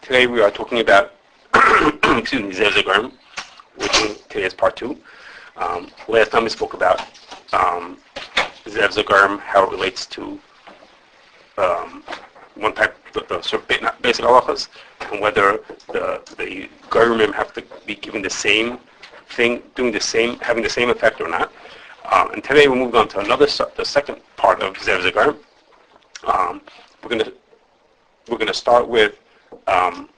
Today we are talking about, excuse me, Zev Gorem, which today is part 2. Last time we spoke about Zev Gorem, how it relates to one type, the sort of basic halachas, and whether the Goremim have to be given the same thing, doing the same, having the same effect or not. And today we'll move on to the second part of Zev Gorem. We're going to start with. Hold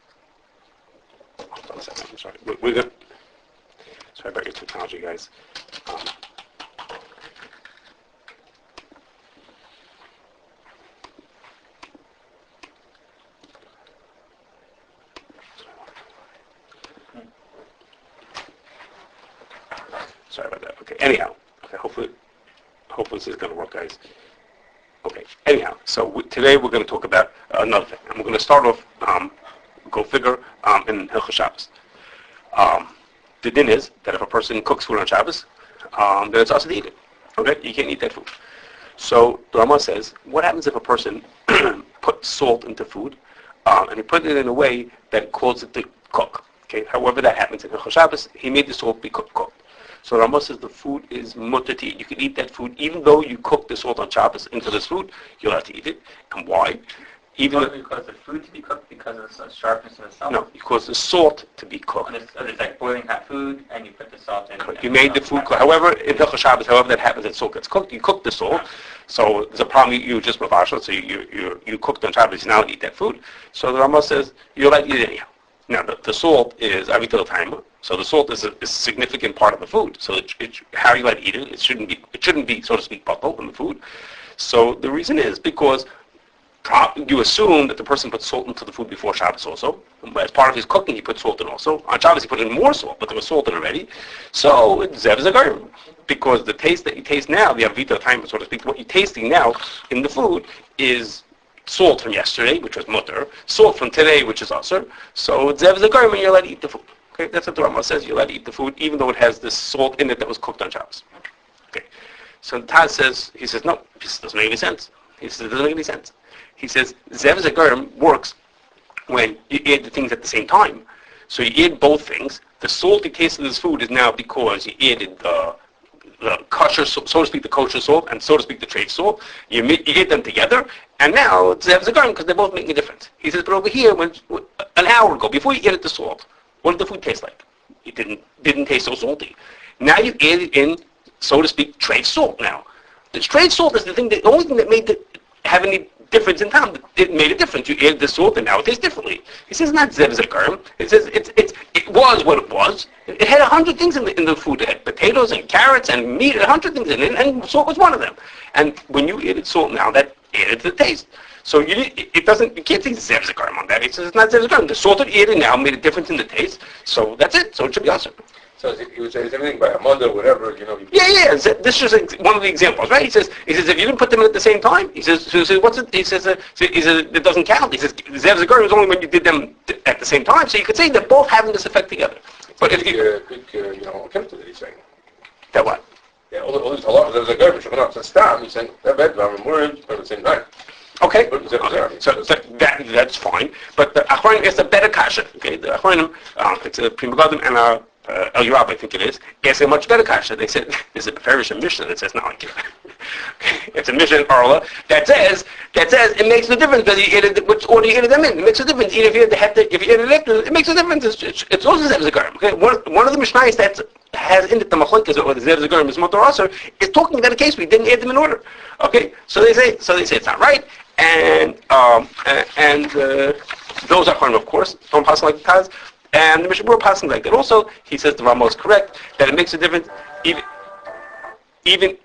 on a second. I'm sorry. Sorry about your technology, guys. Sorry about that. Okay. Anyhow. Okay. Hopefully this is going to work, guys. Okay. Anyhow, so today we're going to talk about another thing, and we're going to start off. Go figure. In Hilchos Shabbos, the din is that if a person cooks food on Shabbos, then it's also to eat it. Okay, you can't eat that food. So the Rama says, what happens if a person puts salt into food, and he put it in a way that causes it to cook? Okay, however that happens in Hilchos Shabbos, he made the salt be cooked. So the Rama says the food is mutter to eat. You can eat that food even though you cook the salt on Shabbos into this food. You'll have to eat it. And why? Even because the food to be cooked because of the sharpness of the salt? No, because the salt to be cooked. It's like boiling hot food and you put the salt in. You made the food cook. However, in Hilchos Shabbos, however that happens, that salt gets cooked. You cook the salt. So there's a problem. You just mavashal. So you cooked on Shabbos. You now eat that food. So the Rama says you're allowed to eat it anyhow. Now the salt is Bitul time. So the salt is a significant part of the food. So how you like to eat it, it shouldn't be so to speak Bitul in the food. So the reason is because you assume that the person puts salt into the food before Shabbos also. As part of his cooking, he put salt in also. On Shabbos, he put in more salt, but there was salt in already. So it's Zev Gorem. Because the taste that you taste now, the Avita time, so to speak, what you're tasting now in the food is salt from yesterday, which was mutter, salt from today, which is asur. So it's Zev Gorem, and you're allowed to eat the food. Okay, that's what the Rama says. You're allowed to eat the food, even though it has this salt in it that was cooked on Shabbos. Okay. So Taz says, he says, no, this doesn't make any sense. He says, it doesn't make any sense. He says, Zev Gorem works when you add the things at the same time. So you add both things. The salty taste of this food is now because you added the kashrus, so to speak, the kosher salt, and so to speak, the trade salt. You add them together, and now it's Zev Gorem because they're both making a difference. He says, but over here, an hour ago, before you added the salt, what did the food taste like? It didn't taste so salty. Now you added in, so to speak, trade salt now. The trade salt is the only thing that made it have any difference in time. It made a difference. You added the salt and now it tastes differently. He says not Zev Gorem. It says it was what it was. It had 100 things in the food. It had potatoes and carrots and meat, 100 things in it, and salt was one of them. And when you added salt now, that added to the taste. So you can't say Zev Gorem on that. It says it's not Zev Gorem. The salt that you added now made a difference in the taste. So that's it. So it should be awesome. So he would say everything by a mother or whatever, Yeah. This is one of the examples, right? He says if you didn't put them in at the same time, he says what's it? He says it doesn't count. He says Zev Gorem is only when you did them at the same time. So you could say they're both having this effect together. But if you attempt that he's saying. That what? Yeah, all these halachas Zev Gorem should not stop. He's saying that bad words at the same time. Okay. So that's fine. But the Achronim is a better kasha. Okay, the Achronim, it's a Prima Godim and a El Yerab, I think it is. It's a much better kasha. They said there's a Perish Mishnah that says not like it. It's a Mishnah in Arla that says it makes no difference whether you added which order you added them in. It makes no difference. Even if you added it makes no difference. It's also Zev Gorem. Okay, one of the Mishnayos that has in it the machlokes or the Zev Gorem is mutter asur is talking about a case we didn't add them in order. Okay, so they say it's not right. And those are Achronim, of course, don't pass like the Taz. And the Mishnah passing like that. Also, he says the Rama is correct that it makes a difference even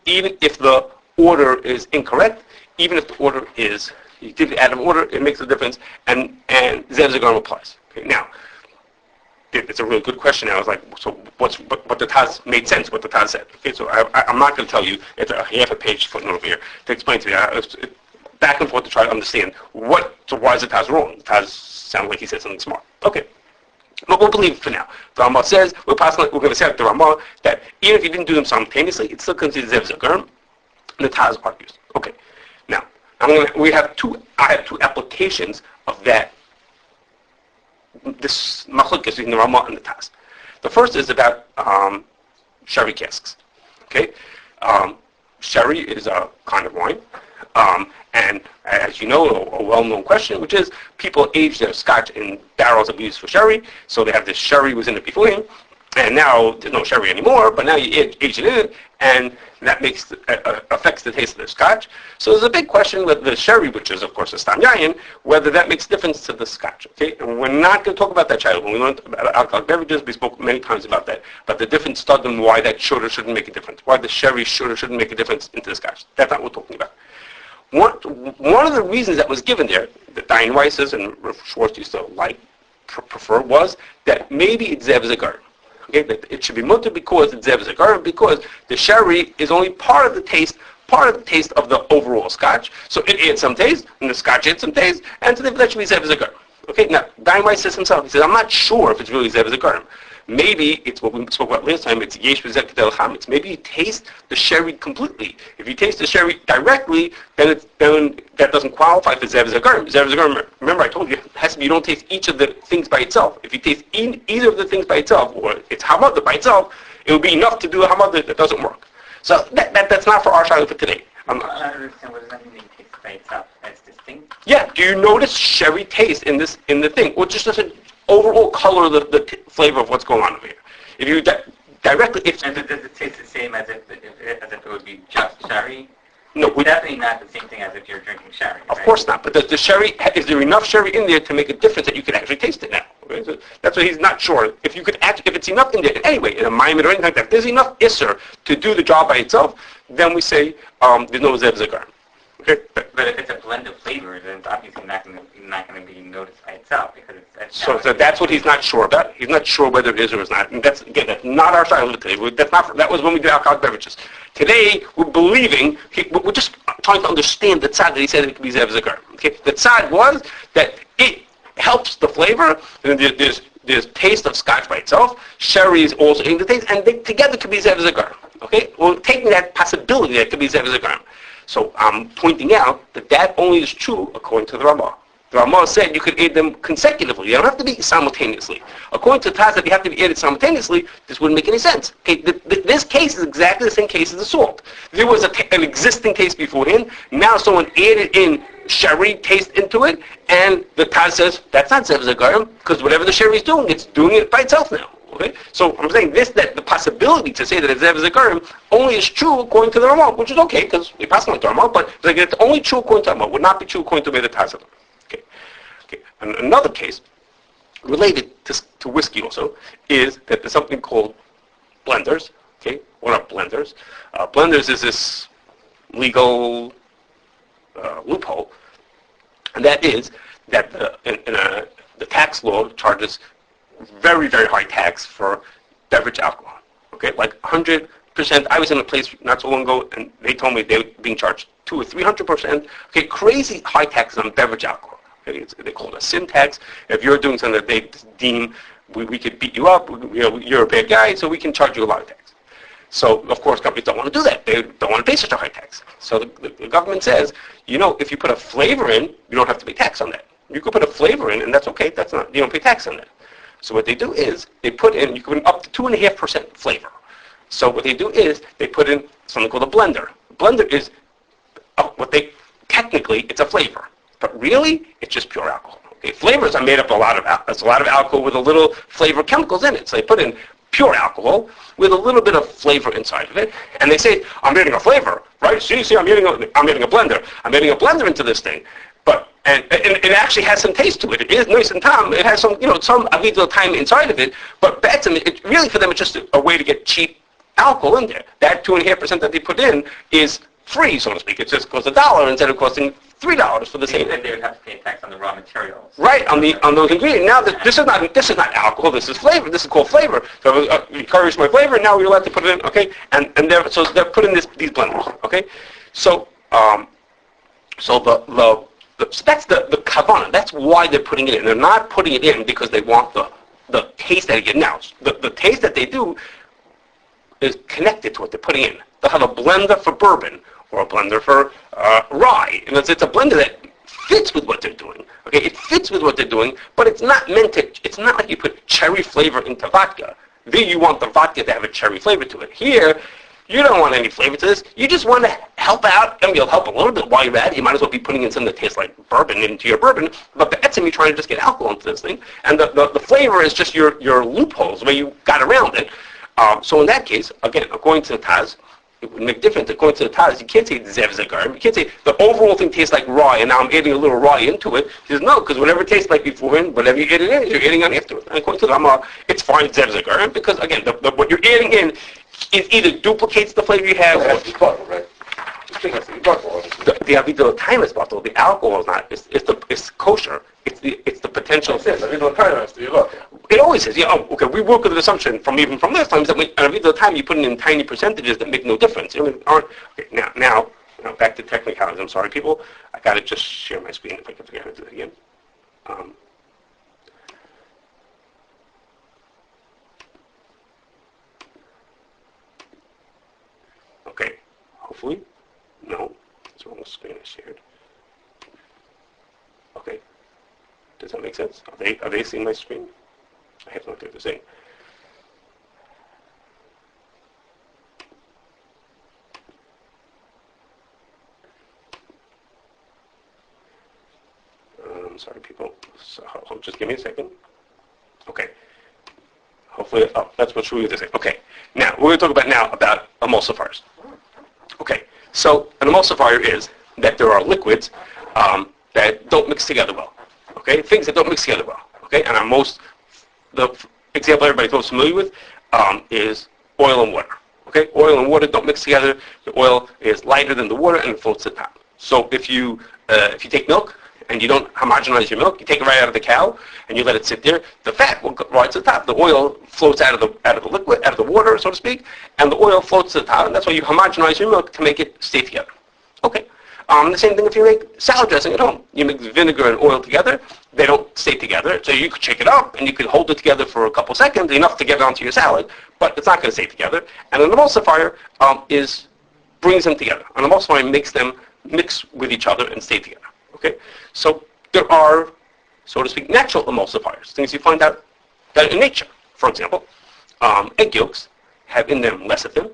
if the order is incorrect. Even if the order is you did it out of order, it makes a difference. And Zev Gorem applies. Okay, now it's a really good question. I was like, so what the Taz made sense. What the Taz said. Okay, so I'm not going to tell you. It's a half a page footnote over here to explain to me. Back and forth to try to understand so why is the Taz wrong? The Taz sounds like he said something smart. Okay. But we'll believe it for now. The Rama says, we're going to say at the Rama that even if you didn't do them simultaneously, it's still considered Zev Gorem. And the Taz argues. Okay. Now, I have two applications of that this machlokes between the Ramah and the Taz. The first is about sherry casks. Okay, sherry is a kind of wine, and as you know, a well-known question, which is people age their scotch in barrels that we use for sherry. So they have this sherry was in it beforehand, and now there's no sherry anymore. But now you age it in it, and that affects the taste of the scotch. So there's a big question with the sherry, which is of course a stam yayin, whether that makes a difference to the scotch. Okay, and we're not going to talk about that, child. When we learned about alcoholic beverages, we spoke many times about that, but the different studim, why that should or shouldn't make a difference, why the sherry should or shouldn't make a difference into the scotch. That's not what we're talking about. One of the reasons that was given there, that Diane Weiss's and Rav Schwartz used to prefer, was that maybe it's zev zagar. Okay, that it should be mutter because it's zev zagar, because the sherry is only part of the taste of the overall scotch. So it adds some taste, and the scotch adds some taste, and so that should be zev zagar. Okay, now Diane Weiss says himself, he says, I'm not sure if it's really zev zagar. Maybe it's what we spoke about last time, it's yesh v'zek del chametz. Maybe you taste the sherry completely. If you taste the sherry directly, then that doesn't qualify for zev zagar. Zev zagar, remember I told you, it has to be, you don't taste each of the things by itself. If you taste either of the things by itself, or it's hamada by itself, it will be enough to do a hamada that doesn't work. So that's not for our shaila for today. I don't understand, what does that mean, it tastes by itself? That's distinct? Yeah, do you notice sherry taste in the thing? Or just doesn't overall color the flavor of what's going on over here. If you directly, and does it taste the same as if it would be just sherry? No, it's definitely not the same thing as if you're drinking sherry. Of course not. But the sherry, is there enough sherry in there to make a difference that you could actually taste it now? Okay? So that's why he's not sure. If it's enough in there, anyway, in a mime or anything like that, if there's enough isser to do the job by itself, then we say there's no zev zagar. Okay? But if it's a blend of flavors, then it's obviously not going to be noticed by itself because it's so that's what he's not sure about. He's not sure whether it is or is not. And that's not our style today. That was when we did alcoholic beverages. Today we're believing. We're just trying to understand the tzad that he said it could be zev zagar. Okay, the tzad was that it helps the flavor. And there's taste of scotch by itself. Sherry is also in the taste, and they together could be zev zagar. Okay, well, taking that possibility that it could be zev zagar. So I'm pointing out that only is true according to the Ramah. The Ramah said you could add them consecutively. They don't have to be simultaneously. According to Taz, that you have to be added simultaneously, this wouldn't make any sense. Okay, this case is exactly the same case as the salt. There was an existing taste beforehand. Now someone added in sherry taste into it, and the Taz says that's not zev zagar because whatever the sherry is doing, it's doing it by itself now. Okay? So I'm saying that the possibility to say that it's zev zagar only is true according to the Ramah, which is okay because we pass on to Ramah, but it's only true according to Ramah, would not be true according to the Taz. Okay. And another case related to whiskey also is that there's something called blenders. Okay, what are blenders? Blenders is this legal loophole, and that is that the tax law charges very, very high tax for beverage alcohol. Okay, like 100%. I was in a place not so long ago, and they told me they were being charged 200 or 300%. Okay, crazy high taxes on beverage alcohol. Okay, they call it a sin tax. If you're doing something that they deem we could beat you up, you're a bad guy, so we can charge you a lot of tax. So of course companies don't want to do that. They don't want to pay such a high tax. So the government says, if you put a flavor in, you don't have to pay tax on that. You could put a flavor in, and that's okay. You don't pay tax on that. So what they do is you can put in up to 2.5% flavor. So what they do is they put in something called a blender. A blender is technically it's a flavor, but really it's just pure alcohol. Okay, flavors are made up of a lot of alcohol with a little flavor chemicals in it. So they put in pure alcohol with a little bit of flavor inside of it, and they say I'm adding a flavor, right? See, I'm adding a blender. I'm adding a blender into this thing. But and it actually has some taste to it. It is nice and tam. It has some avidul time inside of it. But really for them, it's just a way to get cheap alcohol in there. That 2.5% that they put in is free, so to speak. It just costs $1 instead of costing $3 for the same. Then they would have to pay tax on the raw materials. Right, on those ingredients. Now this is not alcohol. This is flavor. This is called flavor. So you encourage my flavor. Now you're allowed to put it in. Okay, and they're putting these blenders. Okay, so so that's the kavanah. That's why they're putting it in. They're not putting it in because they want the taste that they get now. The taste that they do is connected to what they're putting in. They'll have a blender for bourbon or a blender for rye. And it's a blender that fits with what they're doing. Okay, it fits with what they're doing, but it's not meant to. It's not like you put cherry flavor into vodka. There, you want the vodka to have a cherry flavor to it. Here, you don't want any flavor to this. You just want to help out, and you'll help a little bit while you're at it. You might as well be putting in something that tastes like bourbon into your bourbon. But the etzim, you're trying to just get alcohol into this thing, and the flavor is just your loopholes where you got around it. So in that case, again, according to the Taz, it would make difference. According to the Taz, you can't say zev zagar. You can't say the overall thing tastes like rye, and now I'm adding a little rye into it. He says no, because whatever it tastes like beforehand, whatever you add it in, you're adding on afterwards. And according to the Rama, it's fine zev zagar, because again, what you're adding in it either duplicates the flavor you have, or Right? the Bitul time is bottle. The alcohol is not. It's kosher. It's the potential. It always is. Yeah. Oh, okay. We work with an assumption from last time that at the time you put in tiny percentages that make no difference. Aren't okay, now back to technicalities. I'm sorry, people. I gotta just share my screen if I can figure out how to do it again. Okay. Hopefully, no. It's the wrong screen I shared. Okay. Does that make sense? Are they seeing my screen? I have no idea what they're saying. Sorry, people. So, just give me a second. Okay. Hopefully, that's what Shuli is saying. Okay. Now, we're going to talk about emulsifiers. Okay. So, an emulsifier is that there are liquids that don't mix together well. Okay, things that don't mix together well. Okay, and the example everybody's most familiar with is oil and water. Okay, oil and water don't mix together. The oil is lighter than the water and it floats to the top. So if you take milk and you don't homogenize your milk, you take it right out of the cow and you let it sit there, the fat will go right to the top. The oil floats out of the liquid, out of the water, so to speak, and the oil floats to the top, and that's why you homogenize your milk to make it stay together. Okay. The same thing if you make salad dressing at home. You mix vinegar and oil together, they don't stay together. So you could shake it up and you could hold it together for a couple seconds, enough to get it onto your salad, but it's not going to stay together. And an emulsifier brings them together. An emulsifier makes them mix with each other and stay together. Okay? So there are, so to speak, natural emulsifiers, things you find out that in nature. For example, egg yolks have in them lecithin.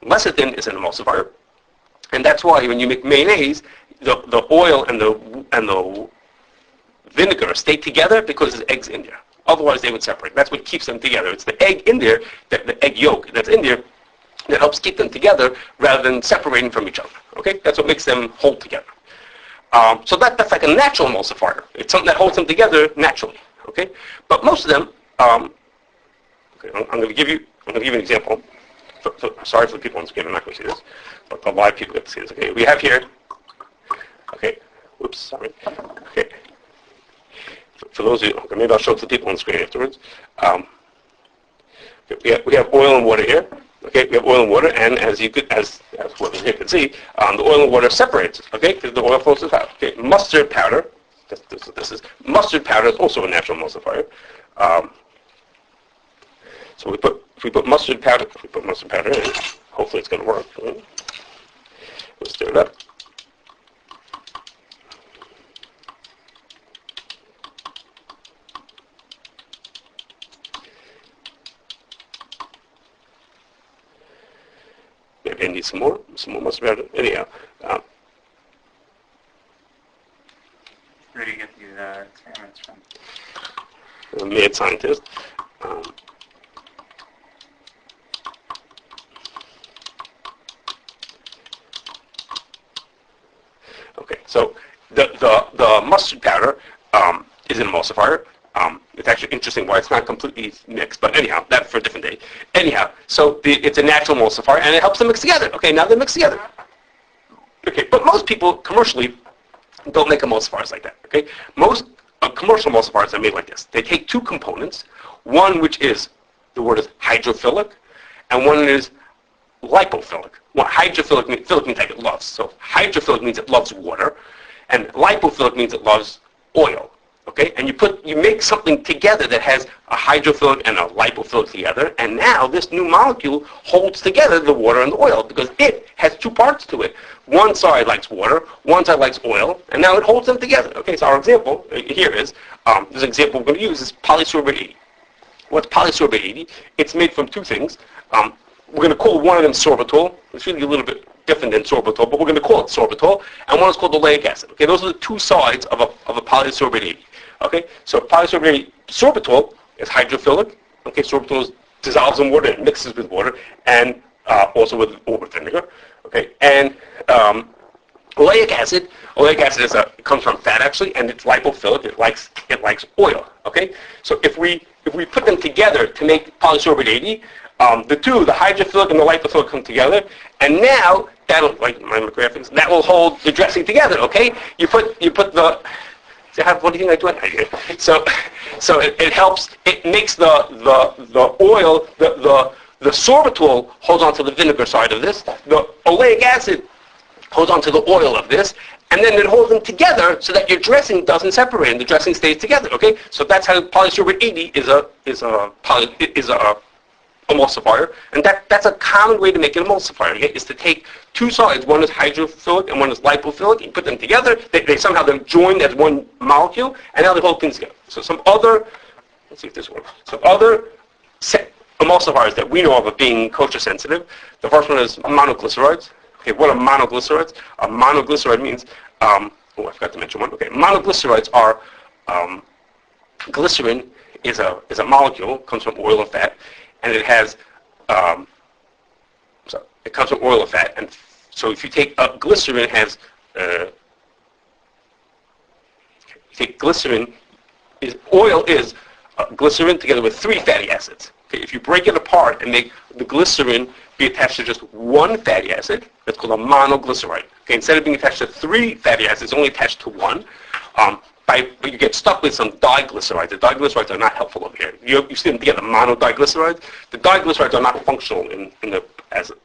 Lecithin is an emulsifier. And that's why when you make mayonnaise, the oil and the vinegar stay together because there's eggs in there. Otherwise, they would separate. That's what keeps them together. It's the egg in there, the egg yolk that's in there, that helps keep them together rather than separating from each other. Okay, that's what makes them hold together. So that's like a natural emulsifier. It's something that holds them together naturally. Okay, but most of them. Okay, I'm going to give you an example. Sorry for the people on the screen. I'm not going to see this. But the live people get to see this. Okay, we have here. Okay, whoops, sorry. Okay, for those of you, okay, maybe I'll show it to the people on the screen afterwards. We have oil and water here. Okay, we have oil and water, and as what you can see, the oil and water separates. Okay, because the oil flows to the top. Okay, mustard powder. This is mustard powder. Is also a natural emulsifier. So if we put mustard powder in, hopefully it's going to work. Let's stir it up. Maybe I need some more mustard powder. Anyhow. Where do you get these experiments from? A mad scientist. Okay, so the mustard powder is an emulsifier. It's actually interesting why it's not completely mixed, but anyhow, that's for a different day. Anyhow, so it's a natural emulsifier, and it helps them mix together. Okay, now they mix together. Okay, but most people commercially don't make emulsifiers like that. Okay, most commercial emulsifiers are made like this. They take two components, one which is, the word is hydrophilic, and one is lipophilic. Well, hydrophilic means like it loves. So hydrophilic means it loves water, and lipophilic means it loves oil. Okay, and you make something together that has a hydrophilic and a lipophilic together, and now this new molecule holds together the water and the oil because it has two parts to it. One side likes water, one side likes oil, and now it holds them together. Okay, so our example here is, this example we're going to use is polysorbate 80. What's polysorbate 80? It's made from two things. We're going to call one of them sorbitol. It's really a little bit different than sorbitol, but we're going to call it sorbitol, and one is called oleic acid. Okay, those are the two sides of a polysorbate 80. Okay, so polysorbate sorbitol is hydrophilic. Okay, sorbitol dissolves in water and mixes with water, and also with vinegar. Okay, and oleic acid comes from fat actually, and it's lipophilic. It likes oil. Okay, so if we put them together to make polysorbate 80, the two, the hydrophilic and the lipophilic, come together, and now that'll, like my graphics, that will hold the dressing together. Okay, you put the. What do you think I do? So it helps. It makes the oil, the sorbitol holds onto the vinegar side of this. The oleic acid holds onto the oil of this, and then it holds them together so that your dressing doesn't separate and the dressing stays together. Okay, so that's how polysorbate 80 is a emulsifier, and that's a common way to make an emulsifier. Okay? Is to take two sides, one is hydrophilic and one is lipophilic, you put them together, they somehow they're joined as one molecule, and now they hold things together. So let's see if this works. So other emulsifiers that we know of being kosher sensitive, the first one is monoglycerides. Okay, what are monoglycerides? A monoglyceride means, I forgot to mention one. Okay, monoglycerides are, glycerin is a molecule, comes from oil and fat, and it has, it comes from oil and fat, and so if you take glycerin, has, you take glycerin, oil is glycerin together with 3 fatty acids. Okay, if you break it apart and make the glycerin be attached to just one fatty acid, that's called a monoglyceride. Okay, instead of being attached to 3 fatty acids, it's only attached to one. But you get stuck with some diglycerides. The diglycerides are not helpful over here. You see them together, monodiglycerides. The diglycerides are not functional as an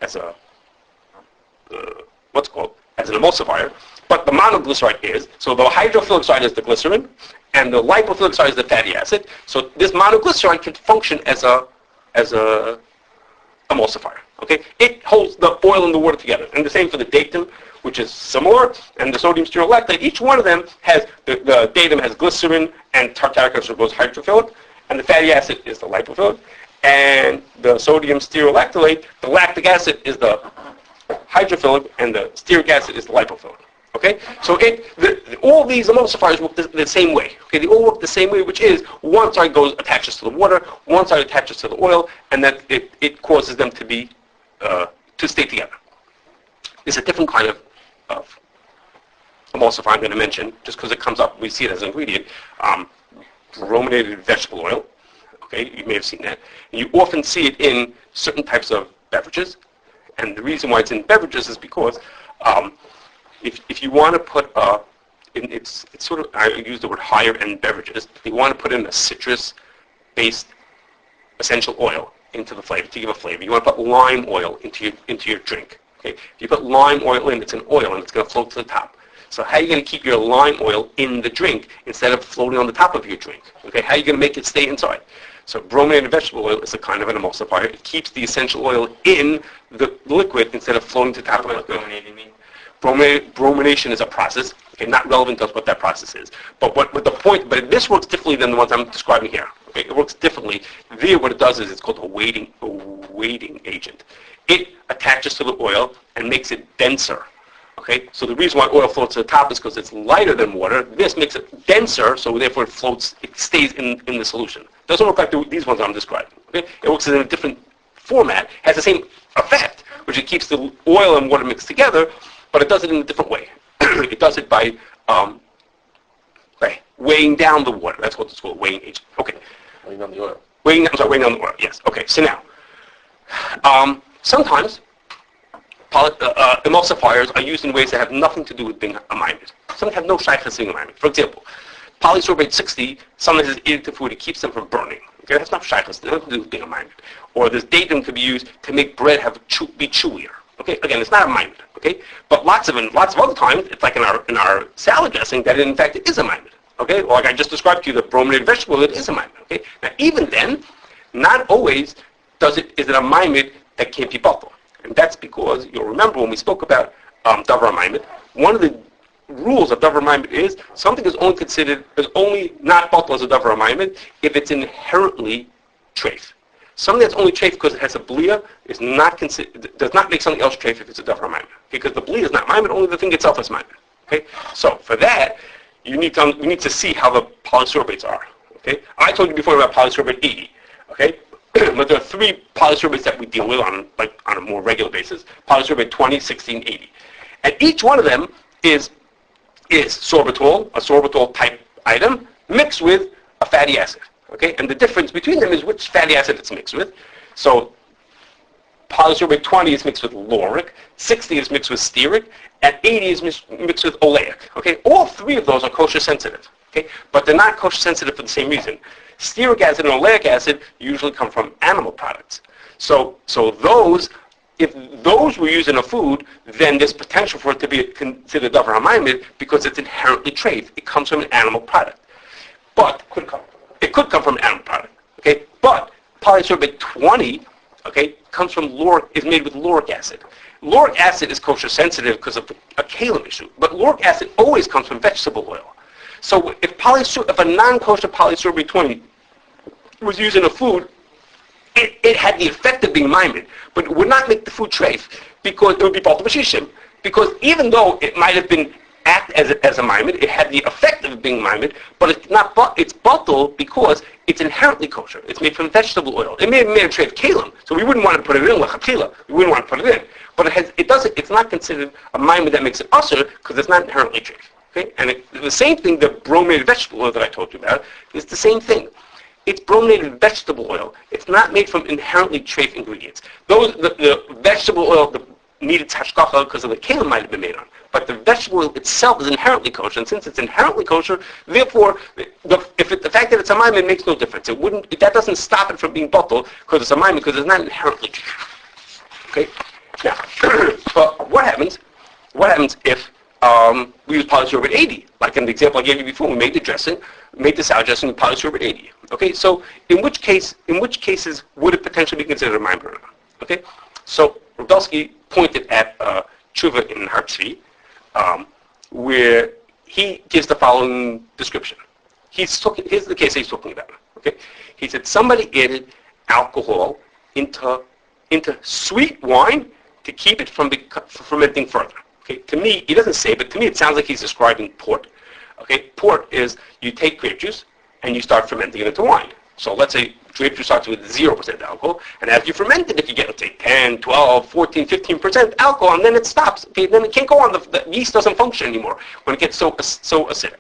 emulsifier, but the monoglyceride is. So the hydrophilic side is the glycerin, and the lipophilic side is the fatty acid. So this monoglyceride can function as a emulsifier. Okay, it holds the oil and the water together, and the same for the datum, which is similar, and the sodium stearolactate. Each one of them has the datum has glycerin and tartaric acid, goes hydrophilic, and the fatty acid is the lipophilic, and the sodium stearolactate, the lactic acid is the hydrophilic, and the stearic acid is the lipophilic. Okay, so all these emulsifiers work the same way. Okay, they all work the same way, which is one side attaches to the water, one side attaches to the oil, and then it causes them to be to stay together. There's a different kind of emulsifier I'm going to mention, just because it comes up, we see it as an ingredient. Brominated vegetable oil. Okay, you may have seen that. And you often see it in certain types of beverages, and the reason why it's in beverages is because if you want to put it's sort of, I use the word higher end beverages. If you want to put in a citrus-based essential oil into the flavor to give a flavor, you want to put lime oil into your drink. Okay, if you put lime oil in, it's an oil and it's going to float to the top. So how are you going to keep your lime oil in the drink instead of floating on the top of your drink? Okay, how are you going to make it stay inside? So brominated vegetable oil is a kind of an emulsifier. It keeps the essential oil in the liquid instead of floating to the top of the liquid. Bromination is a process. Okay, not relevant to us what that process is. But but this works differently than the ones I'm describing here. Okay, it works differently. There, what it does is it's called a weighting agent. It attaches to the oil and makes it denser. Okay, so the reason why oil floats to the top is because it's lighter than water. This makes it denser, so therefore it floats. It stays in the solution. It doesn't work like these ones I'm describing. Okay, it works in a different format. Has the same effect, which it keeps the oil and water mixed together, but it does it in a different way. It does it by weighing down the water. That's what it's called, weighing agent. Okay. Weighing down the oil. Weighing down the oil. Yes. Okay. So now, sometimes emulsifiers are used in ways that have nothing to do with being amided. Some have no shaykhs being amided. For example, polysorbate 60, sometimes is added to food. It keeps them from burning. Okay, that's not shaykhs. Nothing to do with being amided. Or this datum could be used to make bread be chewier. Okay, again, it's not amided. Okay, but lots of other times, it's like in our salad dressing that in fact it is amided. Okay, or like I just described to you, the brominated vegetable, it is a maimed. Okay, now even then, not always is it a maimed that can't be bottled. And that's because, you'll remember when we spoke about davar maimed, one of the rules of davar maimed is something is only not bottled as a davar maimed if it's inherently treif. Something that's only treif because it has a blia does not make something else treif if it's a davar maimed. Because the blia is not maimed, only the thing itself is maimed. Okay, so for that, we need to see how the polysorbates are. Okay, I told you before about polysorbate 80. Okay, but there are three polysorbates that we deal with on a more regular basis: polysorbate 20, 16, 80, and each one of them is sorbitol, a sorbitol type item, mixed with a fatty acid. Okay, and the difference between them is which fatty acid it's mixed with. So polysorbate 20 is mixed with lauric, 60 is mixed with stearic, and 80 is mixed with oleic. Okay, all three of those are kosher sensitive. Okay, but they're not kosher sensitive for the same reason. Stearic acid and oleic acid usually come from animal products. So if those were used in a food, then there's potential for it to be considered davar hamaimed because it's inherently treif. It comes from an animal product. But it could come from an animal product. Okay, but polysorbate 20, okay, comes from is made with lauric acid. Lauric acid is kosher sensitive because of a kalim issue, but lauric acid always comes from vegetable oil. So if a non-kosher polysorbate 20 was used in a food, it had the effect of being maimed, but it would not make the food treif because it would be bottled b'shishim. Because even though it might have been act as a maimed, it had the effect of being maimed, but it's not. It's bottled because it's inherently kosher. It's made from vegetable oil. It may have made a treif kalim, so we wouldn't want to put it in lechatchila. We wouldn't want to put it in, but it's not considered a maimed that makes it usher because it's not inherently treif. Okay, and the same thing, the brominated vegetable oil that I told you about is the same thing. It's brominated vegetable oil. It's not made from inherently treif ingredients. The vegetable oil needed hashgacha because of the kalim might have been made on. But the vegetable oil itself is inherently kosher, and since it's inherently kosher, therefore, the fact that it's a maimed makes no difference. That doesn't stop it from being bottled because it's a maimed because it's not inherently treif. Okay. Now, but what happens if we use polysorbate 80, like in the example I gave you before? We made the salad dressing with polysorbate 80. Okay, so in which cases would it potentially be considered a maimed or not? Okay, so Rudelsky pointed at tshuva in Har Tzvi, where he gives the following description. Here's the case he's talking about. Okay, he said somebody added alcohol into sweet wine to keep it from fermenting further. Okay, to me, he doesn't say, but to me it sounds like he's describing port. Okay, port is you take grape juice and you start fermenting it into wine. So let's say grape juice starts with 0% alcohol, and as you ferment it, if you get, let's say, 10, 12, 14, 15% alcohol, and then it stops. Okay, then it can't go on. The yeast doesn't function anymore when it gets so acidic.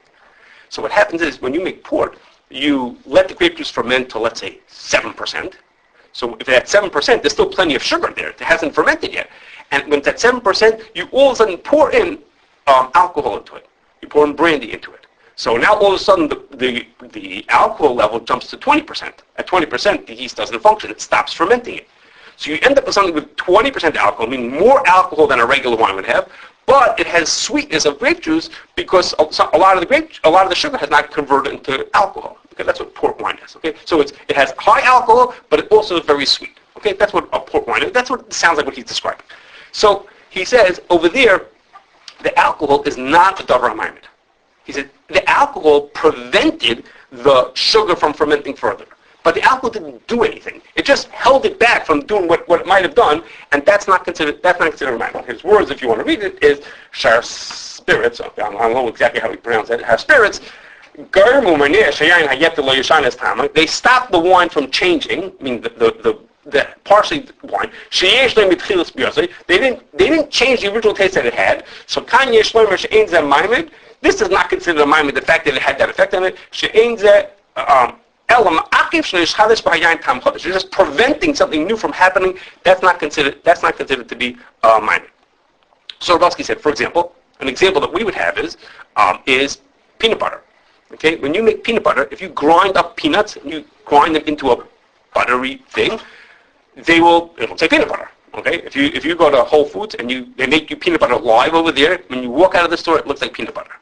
So what happens is when you make port, you let the grape juice ferment to, let's say, 7%. So if it's at 7%, there's still plenty of sugar there. It hasn't fermented yet. And when it's at 7%, you all of a sudden pour in alcohol into it. You pour in brandy into it. So now all of a sudden the alcohol level jumps to 20%. At 20%, the yeast doesn't function. It stops fermenting it. So you end up with something with 20% alcohol, meaning more alcohol than a regular wine would have, but it has sweetness of grape juice because a lot of the sugar has not converted into alcohol. Okay, that's what port wine is. Okay, so it has high alcohol, but it also is very sweet. Okay, that's what a port wine is. That's what it sounds like what he's describing. So he says over there, the alcohol is not a davar hamaimed. He said the alcohol prevented the sugar from fermenting further. But the alcohol didn't do anything. It just held it back from doing what it might have done, and that's not considered hamaimed. His words, if you want to read it, is shar spirits. I don't know exactly how he pronounced it. Har spirits. They stopped the wine from changing. I mean the partially wine. They didn't change the original taste that it had. So this is not considered a maimed, the fact that it had that effect on it. You're just preventing something new from happening. That's not considered to be maimed. So Rudelsky said, for example, an example that we would have is peanut butter. Okay, when you make peanut butter, if you grind up peanuts and you grind them into a buttery thing, it'll say peanut butter. Okay, if you go to Whole Foods and they make you peanut butter live over there, when you walk out of the store, it looks like peanut butter.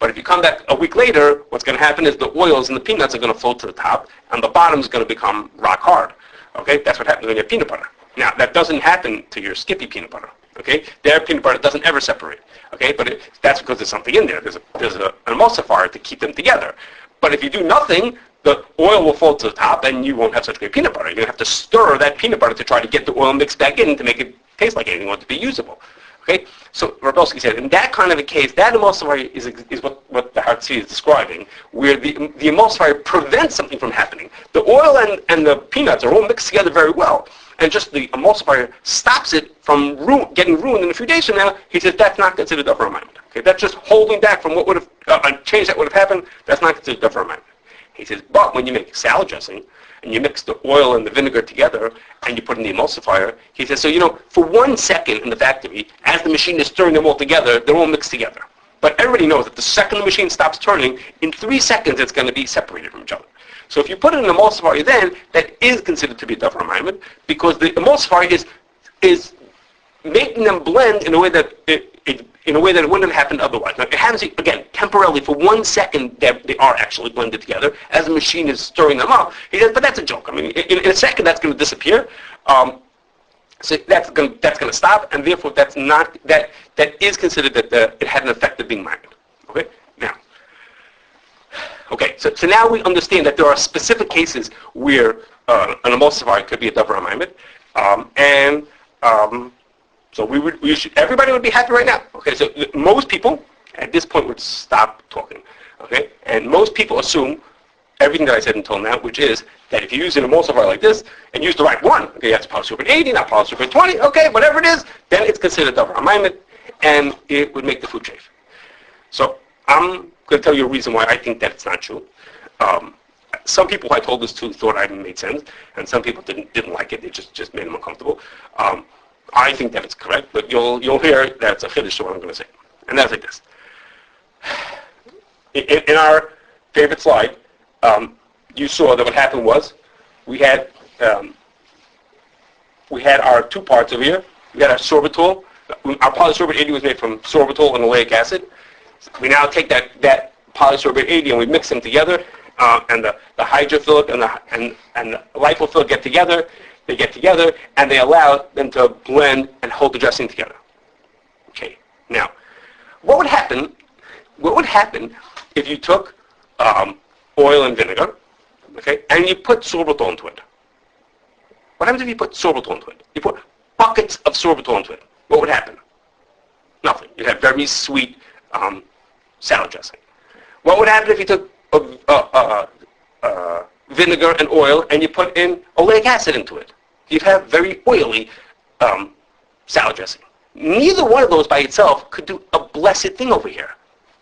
But if you come back a week later, what's going to happen is the oils in the peanuts are going to float to the top, and the bottom is going to become rock hard. Okay, that's what happens when you have peanut butter. Now, that doesn't happen to your Skippy peanut butter. Okay, their peanut butter doesn't ever separate. Okay, but that's because there's something in there. There's an emulsifier to keep them together. But if you do nothing, the oil will fall to the top, and you won't have such great peanut butter. You're going to have to stir that peanut butter to try to get the oil mixed back in to make it taste like anything, or to be usable. Okay, so Rabelski said, in that kind of a case, that emulsifier is what the Hartzi is describing, where the emulsifier prevents something from happening. The oil and the peanuts are all mixed together very well, and just the emulsifier stops it from getting ruined in a few days from now. He says that's not considered a alignment. Okay, that's just holding back from what would have a change that would have happened. That's not considered a alignment. He says, but when you make salad dressing, and you mix the oil and the vinegar together, and you put in the emulsifier, he says, so, for 1 second in the factory, as the machine is stirring them all together, they're all mixed together. But everybody knows that the second the machine stops turning, in 3 seconds it's going to be separated from each other. So if you put in an emulsifier then, that is considered to be a davar alignment, because the emulsifier is making them blend in a way that it wouldn't have happened otherwise. Now, it happens, again, temporarily, for 1 second, they are actually blended together as the machine is stirring them up. He says, but that's a joke. I mean, in a second, that's going to disappear. So that's going to stop, and therefore, that is considered that it had an effect of being mined. Okay? Now, so now we understand that there are specific cases where an emulsifier could be a davar alignment, so everybody would be happy right now. Okay, so most people at this point would stop talking. Okay, and most people assume everything that I said until now, which is that if you use an emulsifier like this and use the right one, okay, that's polysorbate 80, not polysorbate 20, okay, whatever it is, then it's considered davar alignment, and it would make the food safe. So I'm going to tell you a reason why I think that it's not true. Some people I told this to thought I made sense, and some people didn't like it. It just made them uncomfortable. I think that it's correct, but you'll hear that it's a chiddush to what I'm going to say. And that's like this. In our favorite slide, you saw that what happened was we had our two parts over here. We had our sorbitol. Our polysorbate 80 was made from sorbitol and oleic acid. We now take that polysorbate 80 and we mix them together, and the hydrophilic and the lipophilic get together. They get together, and they allow them to blend and hold the dressing together. Okay. Now, what would happen if you took oil and vinegar, okay, and you put sorbitol into it? What happens if you put sorbitol into it? You put buckets of sorbitol into it. What would happen? Nothing. You'd have very sweet salad dressing. What would happen if you took vinegar and oil and you put in oleic acid into it? You'd have very oily salad dressing. Neither one of those by itself could do a blessed thing over here.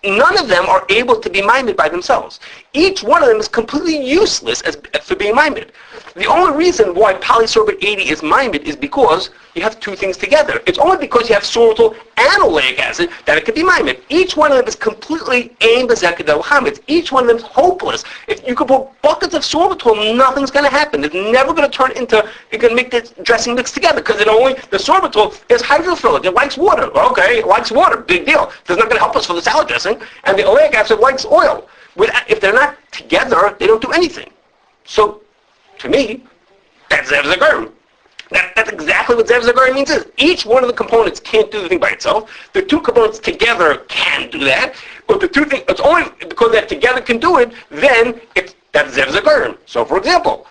None of them are able to be mimed by themselves. Each one of them is completely useless for being mimed. The only reason why polysorbate 80 is mimed is because you have two things together. It's only because you have sorbitol and oleic acid that it can be mimed. Each one of them is completely aimed at Zekadel. Each one of them is hopeless. If you could put buckets of sorbitol, nothing's going to happen. It's never going to turn into, you're going to make this dressing mix together, because the sorbitol is hydrophilic. It likes water. Okay, it likes water. Big deal. It's not going to help us for the salad dressing. And the oleic acid likes oil. If they're not together, they don't do anything. So, to me, that's Zev Gorem. That's exactly what Zev Gorem means. Each one of the components can't do the thing by itself. The two components together can do that. But the two things, it's only because that together can do it, then that's Zev Gorem. So, for example,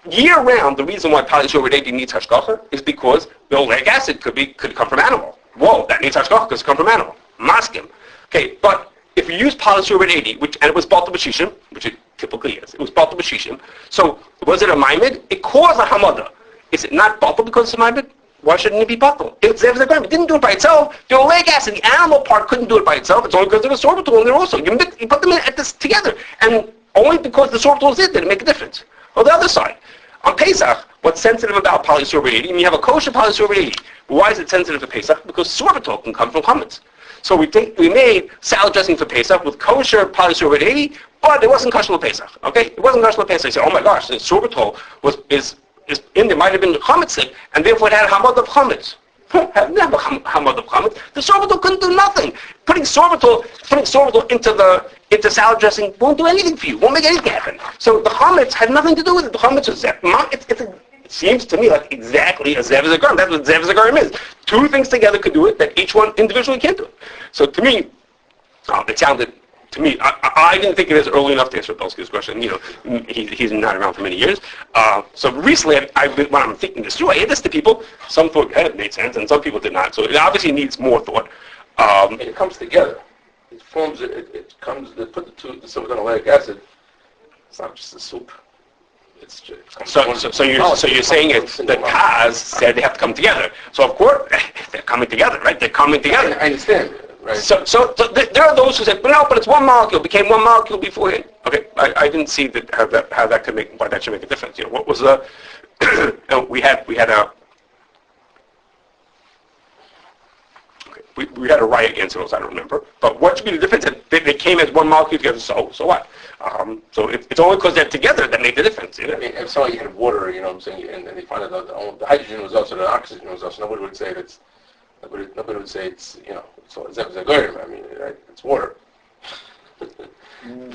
year-round, the reason why polysorbate 80 needs hashgacha is because the oleic acid could come from animal. Whoa, that needs hashgacha because it comes from animal. Maskim. Okay, but if you use polysorbate 80, and it was Bitul b'shishim, which it typically is, it was Bitul b'shishim, so was it a maimed? It caused a hamada. Is it not Bitul because it's a maimed? Why shouldn't it be Bitul? It's Zev Gorem. It didn't do it by itself. The oleic acid, the animal part, couldn't do it by itself. It's only because of the sorbitol in there also. You put them together, and only because the sorbitol is it did it make a difference. On the other side, on Pesach, what's sensitive about polysorbate 80? And you have a kosher polysorbate 80. But why is it sensitive to Pesach? Because sorbitol can come from chametz. So we made salad dressing for Pesach with kosher polysorbate 80, but it wasn't kosher for Pesach. Okay, it wasn't kosher for Pesach. You say, oh my gosh, the sorbitol is in there, might have been chametzik, and therefore it had hamad of chametz. have never hamad of chametz. The sorbitol couldn't do nothing. Putting sorbitol into salad dressing won't do anything for you. Won't make anything happen. So the chametz had nothing to do with it. The chametz was it seems to me like exactly a zev is a gorem. That's what zev is a gorem is. Two things together could do it that each one individually can't do it. So to me, it sounded. To me, I didn't think it was early enough to answer Belsky's question. He's not around for many years. So recently, when I'm thinking this through, I had this to people. Some thought it made sense, and some people did not. So it obviously needs more thought. And it comes together. It forms. It comes. They put the simultaneous acid. It's not just a soup. It's just. So you're saying the Taz said they have to come together. So of course they're coming together, right? They're coming together. I understand. Right. So there are those who said, but it's one molecule. It became one molecule beforehand. Okay, I didn't see how that could make, why that should make a difference. What was the? we had a. Okay, we had a riot against those. I don't remember. But what should be the difference? They came as one molecule together. So what? So it's only because they're together that made the difference. I mean, if somebody had water, what I'm saying, and they find out the hydrogen was also the oxygen was also, nobody would say it's. Nobody would say it's, so it's a Gorem. I mean, right? It's water.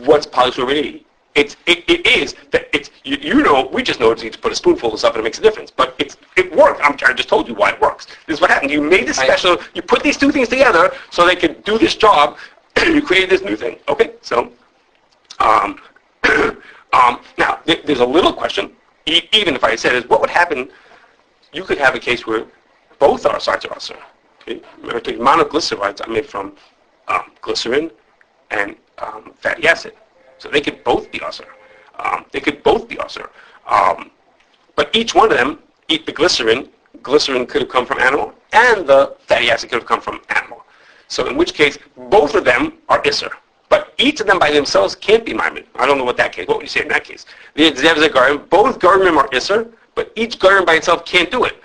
What's polysorbidity? It is that it's we just know it's to put a spoonful of stuff and it makes a difference. But it worked. I just told you why it works. This is what happened. You made this special. You put these two things together so they could do this job. You created this new thing. Okay, so now there's a little question. Even if I said is what would happen? You could have a case where both our sides are usher. Okay? Remember, monoglycerides are made from glycerin and fatty acid. So they could both be usher. But each one of them, eat the glycerin could have come from animal, and the fatty acid could have come from animal. So in which case, both of them are isser. But each of them by themselves can't be maimed. I don't know what would you say in that case? The zev is a gorem. Both goremim are isser, but each gorem by itself can't do it.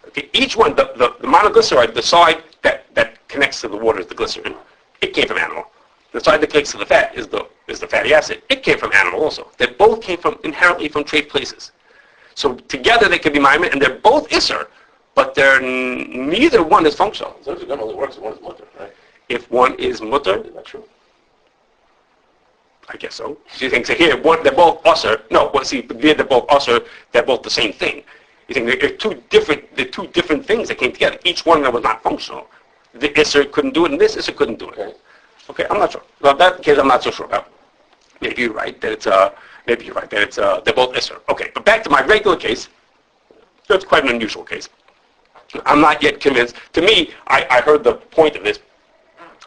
Okay, each one, the monoglyceride, the side that connects to the water is the glycerin. It came from animal. The side that connects to the fat is the fatty acid. It came from animal also. They both came inherently from trade places. So together they could be maimed, and they're both isser, but neither one is functional. So it only works if one is mutter, right? If one is mutter, is that true? I guess so. So you think, they're both usher. No, they're both usher. They're both the same thing. You think they're two different things that came together. Each one of them was not functional. The isser couldn't do it, and this isser couldn't do it. Okay, I'm not sure. Well, that case, I'm not so sure about. Maybe you're right that it's they're both isser. Okay, but back to my regular case. That's quite an unusual case. I'm not yet convinced. To me, I heard the point of this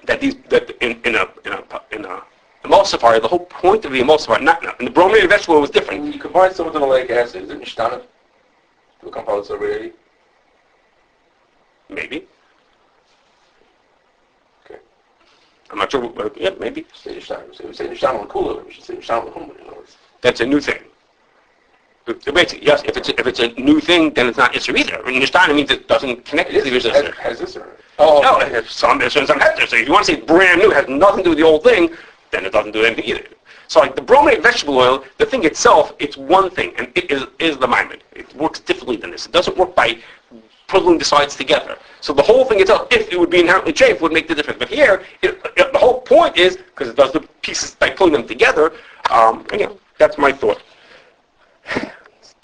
that in a emulsifier, the whole point of the emulsifier, not in the brominated vegetable was different. When you combine some with an oleic acid, is it nishtana to become polysorbidity? Maybe. Okay. I'm not sure. Yeah, maybe. Say nishtana. We say nishtana on cooler. We should say nishtana on humor. That's a new thing. Basically, yes. If it's a new thing, then it's not isser either. I mean, nishtana means it doesn't connect to the isser. Has isser. No, it has some isser and some has isser. So if you want to say it's brand new, it has nothing to do with the old thing, then it doesn't do anything either. So like the brominated vegetable oil, the thing itself, it's one thing, and it is the maimed. It works differently than this. It doesn't work by pulling the sides together. So the whole thing itself, if it would be inherently chafe, would make the difference. But here, the whole point is, because it does the pieces by pulling them together, again, that's my thought.